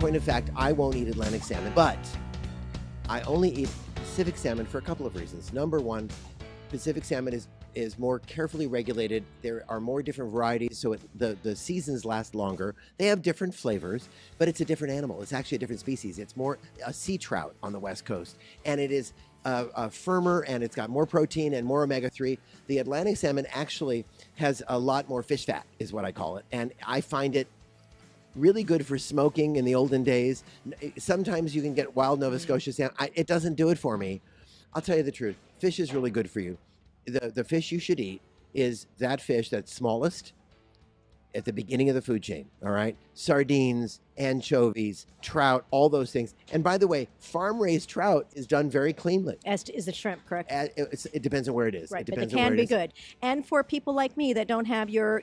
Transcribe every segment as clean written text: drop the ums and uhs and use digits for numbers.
point of fact, I won't eat Atlantic salmon, but I only eat Pacific salmon for a couple of reasons. Number one, Pacific salmon is more carefully regulated. There are more different varieties, so the seasons last longer. They have different flavors, but it's a different animal. It's actually a different species. It's more a sea trout on the West Coast, and it is firmer, and it's got more protein and more omega-3. The Atlantic salmon actually has a lot more fish fat, is what I call it, and I find it really good for smoking in the olden days. Sometimes you can get wild Nova Scotia salmon. It doesn't do it for me. I'll tell you the truth. Fish is really good for you. The fish you should eat is that fish that's smallest at the beginning of the food chain, all right? Sardines, anchovies, trout, all those things. And by the way, farm-raised trout is done very cleanly. As is the shrimp, correct? It depends on where it is. Right, it depends but it on can where be good. And for people like me that don't have your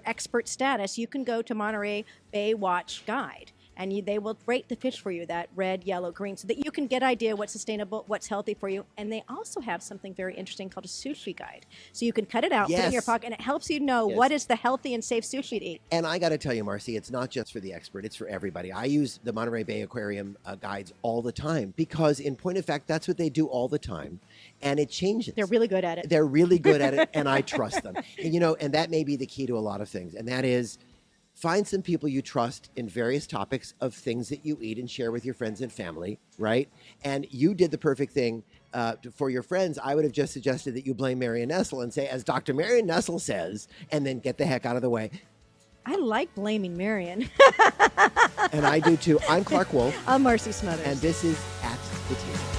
expert status, you can go to Monterey Bay Watch Guide. And they will rate the fish for you, that red, yellow, green, so that you can get an idea what's sustainable, what's healthy for you. And they also have something very interesting called a sushi guide. So you can cut it out, put it in your pocket, and it helps you know what is the healthy and safe sushi to eat. And I got to tell you, Marcy, it's not just for the expert, it's for everybody. I use the Monterey Bay Aquarium guides all the time because, in point of fact, that's what they do all the time. And it changes. They're really good at it. They're really good at it, and I trust them. And that may be the key to a lot of things. And that is, find some people you trust in various topics of things that you eat and share with your friends and family, right? And you did the perfect thing for your friends. I would have just suggested that you blame Marion Nestle and say, as Dr. Marion Nestle says, and then get the heck out of the way. I like blaming Marion. And I do too. I'm Clark Wolf. I'm Marcy Smothers. And this is At the Table.